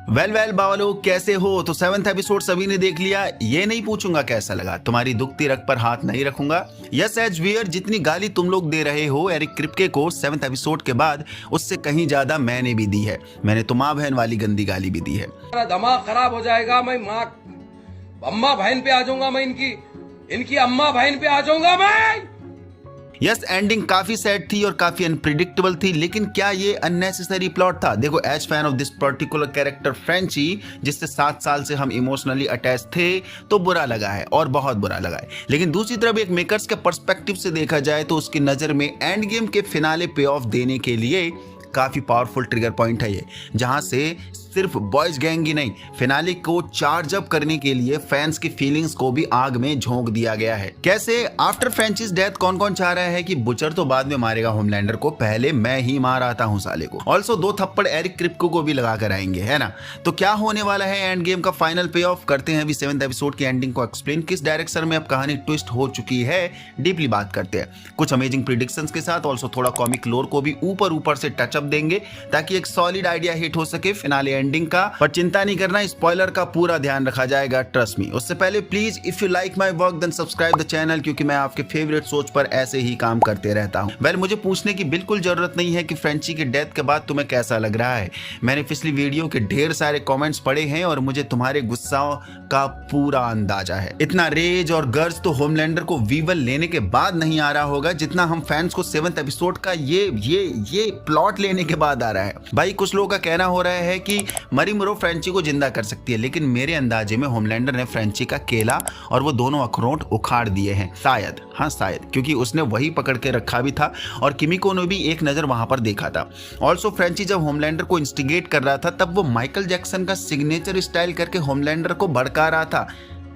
Well बावलो, कैसे हो? तो 7th एपिसोड सभी ने देख लिया। ये नहीं पूछूंगा कैसा लगा, तुम्हारी दुखती रग पर हाथ नहीं रखूंगा। यस एज वियर, जितनी गाली तुम लोग दे रहे हो एरिक क्रिप्के को 7th एपिसोड के बाद, उससे कहीं ज्यादा मैंने भी दी है। मैंने तो माँ बहन वाली गंदी गाली भी दी है। दिमाग खराब हो जाएगा। मैं माँ अम्मा बहन पे आ जाऊंगा। मैं इनकी अम्मा बहन पे आ जाऊंगा मैं। यस, एंडिंग काफी सैड थी और काफी अनप्रिडिक्टेबल थी, लेकिन क्या ये अननेसेसरी प्लॉट था? देखो, as fan of this particular character Frenchie, जिससे 7 साल से हम इमोशनली अटैच थे, तो बुरा लगा है और बहुत बुरा लगा है। लेकिन दूसरी तरफ एक मेकर्स के पर्सपेक्टिव से देखा जाए तो उसकी नजर में एंड गेम के फिनाले पे ऑफ देने के लिए काफी पावरफुल ट्रिगर पॉइंट है ये, जहां से सिर्फ बॉयज गैंग ही नहीं, फिनाले को चार्ज अप करने के लिए फैंस की फीलिंग्स को भी आग में झोंक दिया गया है। कैसे? आफ्टर फ्रेंचीज डेथ कौन कौन चाह रहा है कि बुचर तो बाद में मारेगा होमलैंडर को, पहले मैं ही मार आता हूं साले को। ऑल्सो 2 थप्पड़ एरिक क्रिप्को को भी लगा कर आएंगे, है ना? तो क्या होने वाला है एंड गेम का फाइनल पे ऑफ? करते हैं अभी 7th एपिसोड की एंडिंग को एक्सप्लेन, किस डायरेक्शन में अब कहानी ट्विस्ट हो चुकी है, डीपली बात करते हैं कुछ अमेजिंग प्रिडिक्शंस के साथ। ऑल्सो थोड़ा कॉमिक लोर को भी ऊपर से टचअप देंगे ताकि एक सॉलिड आइडिया हिट हो सके फिनाले एंडिंग का। पर चिंता नहीं करना, स्पॉइलर का पूरा ध्यान रखा जाएगा, ट्रस्ट मी। उससे पहले please if you like my work then subscribe the channel, क्योंकि मैं आपके फेवरेट सोच पर ऐसे ही काम करते रहता हूं। वेल, मुझे पूछने की बिल्कुल जरूरत नहीं है कि फ्रेंची की डेथ के बाद तुम्हें कैसा लग रहा है। मैंने पिछली वीडियो के ढेर सारे कमेंट्स पढ़े हैं और मुझे तुम्हारे गुस्साओं का पूरा अंदाजा है। इतना रेज और गर्ज तो होमलैंडर को वीवल लेने के बाद नहीं आ रहा होगा जितना हम फैंस को 7th एपिसोड का ये प्लॉट लेने के बाद आ रहा है। भाई, कुछ लोगों का कहना हो रहा है कि मरी मुरो फ्रेंची को जिंदा कर सकती है, लेकिन मेरे अंदाजे में होमलैंडर ने फ्रेंची का केला और वो दोनों अखरोट उखाड़ दिए हैं। शायद, हाँ शायद, क्योंकि उसने वही पकड़ के रखा भी था और किमिको ने भी एक नजर वहां पर देखा था। ऑल्सो फ्रेंची जब होमलैंडर को इंस्टिगेट कर रहा था तब वो माइकल जैक्सन का सिग्नेचर स्टाइल करके होमलैंडर को भड़का रहा था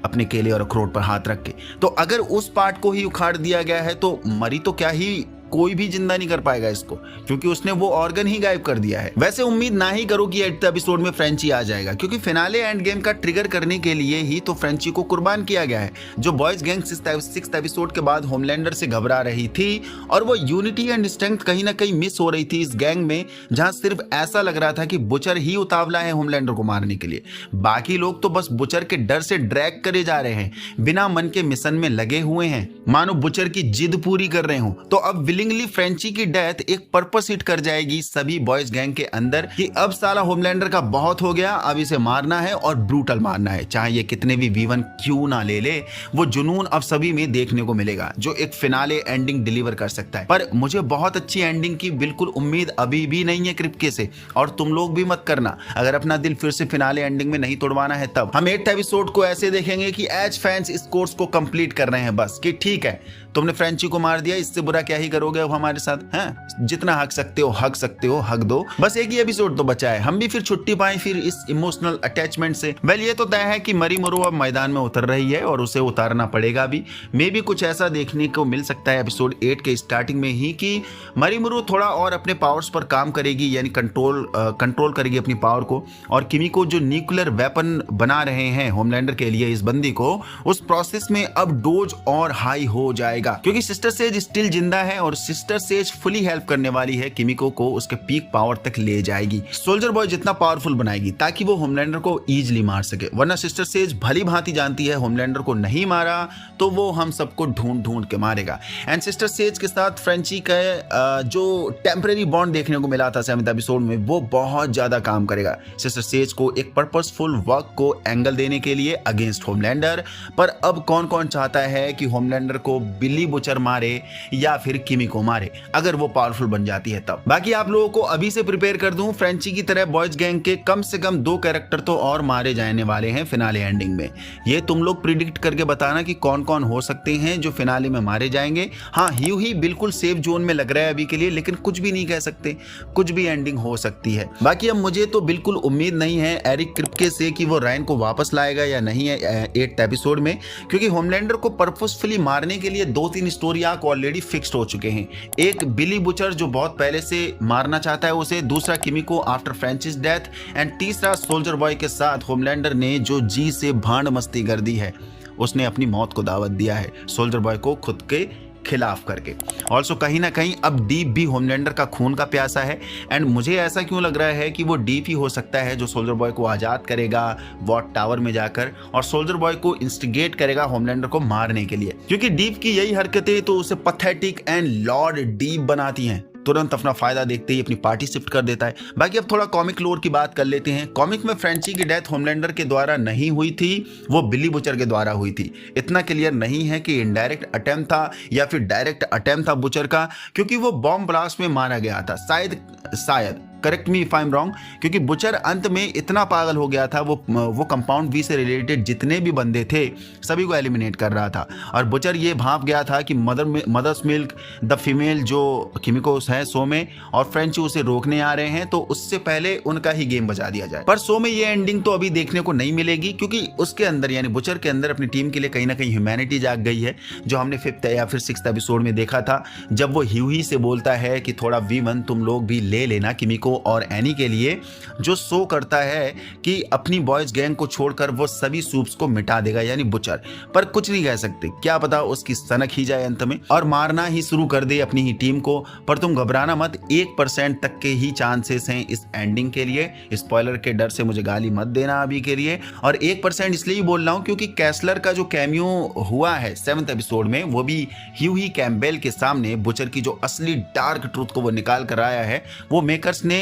अपने केले और अखरोट पर हाथ रख के। तो अगर उस पार्ट को ही उखाड़ दिया गया है तो मरी तो क्या ही, कोई भी जिंदा नहीं कर पाएगा इसको, क्योंकि उसने वो ऑर्गन ही गायब कर दिया है। वैसे उम्मीद ना ही करो कि 8th एपिसोड में फ्रेंची आ जाएगा, क्योंकि फिनाले एंड गेम का ट्रिगर करने के लिए ही तो फ्रेंची को कुर्बान किया गया है। जो बॉयज गैंग 6th एपिसोड के बाद होमलैंडर से घबरा रही थी और वो यूनिटी एंड स्ट्रेंथ कहीं ना कहीं मिस हो रही थी इस गैंग में, जहां सिर्फ ऐसा लग रहा था कि बुचर ही उतावला है होमलैंडर को मारने के लिए। बाकी लोग तो बस बुचर के डर से ड्रैग करे जा रहे हैं, बिना मन के मिशन में लगे हुए हैं, मानो बुचर की जिद पूरी कर रहे हो। तो अब विलिंगली फ्रेंची की डेथ एक पर्पस हिट कर जाएगी सभी बॉयज गैंग के अंदर कि अब साला होमलैंडर का बहुत हो गया, अब इसे मारना है और ब्रूटल मारना है, चाहे ये कितने भी V1 क्यों ना ले ले। वो जुनून अब सभी में देखने को मिलेगा जो एक फिनाले एंडिंग डिलीवर कर सकता है। पर मुझे बहुत अच्छी एंडिंग की बिल्कुल उम्मीद अभी भी नहीं है क्रिप्के से, और तुम लोग भी मत करना। अगर अपना दिल फिर से फिनाले एंडिंग में नहीं तोड़वाना है तब हम 8th एपिसोड को ऐसे देखेंगे कि एज फैंस इस कोर्स को कंप्लीट कर रहे हैं बस, कि ठीक है तुमने फ्रेंची को मार दिया, इससे बुरा क्या ही करोगे अब हमारे साथ, हैं? जितना हक सकते हो हक दो। बस एक ही एपिसोड तो बचा है, हम भी फिर छुट्टी पाएं फिर इस इमोशनल अटैचमेंट से। वेल, ये तो तय है कि मरी मुरो अब मैदान में उतर रही है और उसे उतारना पड़ेगा भी। मे भी कुछ ऐसा देखने को मिल सकता है एपिसोड 8 के स्टार्टिंग में ही कि मरी मुरो थोड़ा और अपने पावर्स पर काम करेगी, यानी कंट्रोल करेगी अपनी पावर को, और किमिको जो न्यूक्लियर वेपन बना रहे हैं होमलैंडर के लिए इस बंदी को, उस प्रोसेस में अब डोज और हाई हो जाएगा, क्योंकि सिस्टर सेज स्टिल जिंदा है और सिस्टर सेज फुली हेल्प करने वाली है किमिको को, उसके पीक पावर तक ले जाएगी, सोल्जर बॉय जितना पावरफुल बनाएगी ताकि वो होमलैंडर को इजीली मार सके। वरना सिस्टर सेज भली भांति जानती है होमलैंडर को नहीं मारा तो वो हम सबको ढूंढ के मारेगा। एंड सिस्टर सेज के साथ फ्रेंची का जो टेम्परेरी बॉन्ड देखने को मिला था 7th एपिसोड में, वो बहुत ज्यादा काम करेगा सिस्टर सेज को एक पर्पसफुल वर्क को एंगल देने के लिए अगेंस्ट होमलैंडर। पर अब कौन कौन चाहता है कि होमलैंडर को बिली बुचर मारे या फिर किमिको मारे, अगर वो पावरफुल बन जाती है तब। बाकी आप लोगों को अभी से प्रिपेयर कर दूं, फ्रेंची की तरह बॉयज गैंग के कम से कम 2 कैरेक्टर तो और मारे जाने वाले हैं फिनाले एंडिंग में। ये तुम लोग प्रिडिक्ट करके बताना कि कौन कौन हो सकते हैं जो फिनाले में मारे जाएंगे। हाँ, ह्यू ही बिल्कुल सेफ जोन में लग रहा है अभी के लिए, लेकिन कुछ भी नहीं कह सकते, कुछ भी एंडिंग हो सकती है। बाकी अब मुझे तो बिल्कुल उम्मीद नहीं है एरिक क्रिप्के से कि वो रायन को वापस लाएगा या नहीं है 8th एपिसोड में, क्योंकि होमलैंडर को पर्पसफुली मारने के लिए 2-3 स्टोरी आर्क ऑलरेडी फिक्स्ड हो चुके हैं। एक बिली बुचर जो बहुत पहले से मारना चाहता है उसे, दूसरा किमिको आफ्टर फ्रेंचिस डेथ, एंड तीसरा सोल्जर बॉय के साथ होमलैंडर ने जो जी से भांड मस्ती कर दी है, उसने अपनी मौत को दावत दिया है सोल्जर बॉय को खुद के खिलाफ करके। ऑल्सो कहीं ना कहीं अब डीप भी होमलैंडर का खून का प्यासा है, एंड मुझे ऐसा क्यों लग रहा है कि वो डीप ही हो सकता है जो सोल्जर बॉय को आज़ाद करेगा वॉट टावर में जाकर और सोल्जर बॉय को इंस्टिगेट करेगा होमलैंडर को मारने के लिए, क्योंकि डीप की यही हरकतें तो उसे पैथेटिक एंड लॉर्ड डीप बनाती हैं। तुरंत अपना फायदा देखते ही अपनी पार्टी शिफ्ट कर देता है। बाकी अब थोड़ा कॉमिक लोर की बात कर लेते हैं। कॉमिक में फ्रेंची की डेथ होमलैंडर के द्वारा नहीं हुई थी, वो बिली बुचर के द्वारा हुई थी। इतना क्लियर नहीं है कि इनडायरेक्ट अटेम्प्ट था या फिर डायरेक्ट अटेम्प्ट था बुचर का, क्योंकि वो बॉम्ब ब्लास्ट में मारा गया था। शायद correct me if I am wrong, क्योंकि बुचर अंत में इतना पागल हो गया था, वो कंपाउंड बी से रिलेटेड जितने भी बंदे थे सभी को एलिमिनेट कर रहा था। और बुचर ये भांप गया था कि मदर्स मिल्क द फीमेल जो किमिकोस है शो में और फ्रेंची उसे रोकने आ रहे हैं, तो उससे पहले उनका ही गेम बजा दिया जाए। पर शो में ये एंडिंग तो अभी देखने को नहीं मिलेगी, क्योंकि उसके अंदर यानी बुचर के अंदर अपनी टीम के लिए कहीं ना कहीं ह्यूमैनिटी जाग गई है, जो हमने 5th या फिर 6th एपिसोड में देखा था, जब वो ह्यूही से बोलता है कि थोड़ा V1 तुम लोग भी ले लेना किमिको और एनी के लिए, जो शो करता है कि अपनी बॉयज गैंग को छोड़कर वो सभी सूप्स को मिटा देगा यानी बुचर। पर कुछ नहीं कह सकते, क्या पता उसकी सनक ही जाए अंत में और मारना ही शुरू कर दे अपनी ही टीम को। पर तुम घबराना मत, 1% तक के ही चांसेस हैं इस एंडिंग के लिए। स्पॉइलर के डर से मुझे गाली मत देना अभी के लिए। और 1% इसलिए बोल रहा हूं क्योंकि कैसलर का जो कैमियो हुआ है 7th एपिसोड में, वो भी ह्यूही कैम्पबेल के सामने बुचर की जो असली डार्क ट्रूथ को वो निकाल कर आया है, वो मेकर्स ने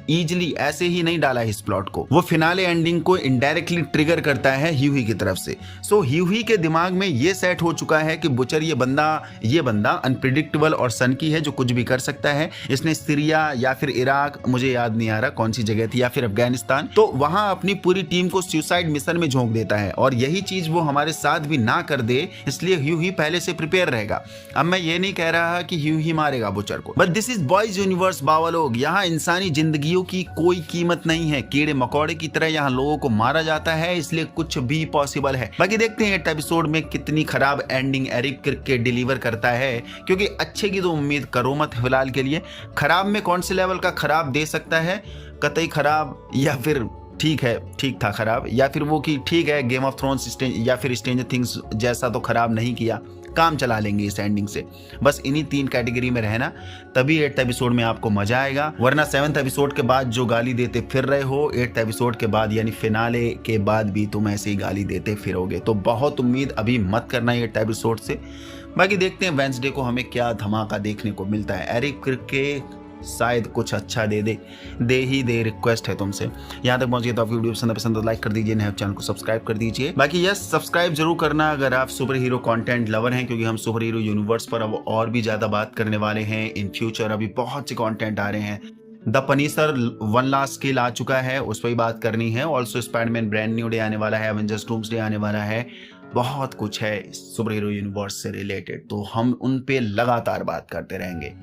इजिली ऐसे ही नहीं डाला है इस प्लॉट को, वो फिनाले एंडिंग को इनडायरेक्टली ट्रिगर करता है ह्यूही की तरफ से। सो ह्यूही के दिमाग में ये सेट हो चुका है कि बुचर ये बंदा अनप्रिडिक्टेबल और सनकी है, जो कुछ भी कर सकता है। इसने सीरिया या फिर इराक, मुझे याद नहीं आ रहा कौन सी जगह थी, या फिर अफगानिस्तान, तो वहां अपनी पूरी टीम को सुसाइड मिशन में झोंक देता है। और यही चीज वो हमारे साथ भी ना कर दे, इसलिए ह्यूही पहले से प्रिपेयर रहेगा। अब मैं ये नहीं कह रहा कि ह्यूही मारेगा बुचर को, but this is boys universe बाबा लोग। यहाँ इंसानी जिंदगी की कोई कीमत नहीं है, कीड़े मकोड़े की तरह यहाँ लोगों को मारा जाता है, इसलिए कुछ भी पॉसिबल है। बाकी देखते हैं 8th एपिसोड में कितनी खराब एंडिंग एरिक के डिलीवर करता है, क्योंकि अच्छे की तो उम्मीद करो मत फिलहाल के लिए। खराब में कौन से लेवल का खराब दे सकता है, कतई खराब या फिर ठीक है, ठीक था खराब, या फिर वो कि ठीक है गेम ऑफ थ्रोन्स या फिर स्ट्रेंजर थिंग्स जैसा तो खराब नहीं किया, काम चला लेंगे इस एंडिंग से। बस इन्हीं 3 कैटेगरी में रहना, तभी 8th एपिसोड में आपको मजा आएगा। वरना 7th एपिसोड के बाद जो गाली देते फिर रहे हो, 8th एपिसोड के बाद यानी फिनाले के बाद भी तुम ऐसे ही गाली देते फिरोगे। तो बहुत उम्मीद अभी मत करना 8th एपिसोड से। बाकी देखते हैं वेंसडे को हमें क्या धमाका देखने को मिलता है। एरिक के शायद कुछ अच्छा दे ही दे, रिक्वेस्ट है तुमसे। यहाँ तक पहुंच गए तो आपकी वीडियो पसंद तो लाइक कर दीजिए, नए चैनल को सब्सक्राइब कर दीजिए। बाकी यस, सब्सक्राइब जरूर करना अगर आप सुपर हीरो कंटेंट लवर हैं, क्योंकि हम सुपर हीरो यूनिवर्स पर अब और भी ज्यादा बात करने वाले हैं इन फ्यूचर। अभी बहुत से कंटेंट आ रहे हैं। द पनिशर 1 लास्ट किल आ चुका है, उस पर ही बात करनी है। Also Spiderman brand new day आने वाला है, एवेंजर्स डूम्सडे आने वाला है, बहुत कुछ है सुपर हीरो यूनिवर्स से रिलेटेड, तो हम उन पे लगातार बात करते रहेंगे।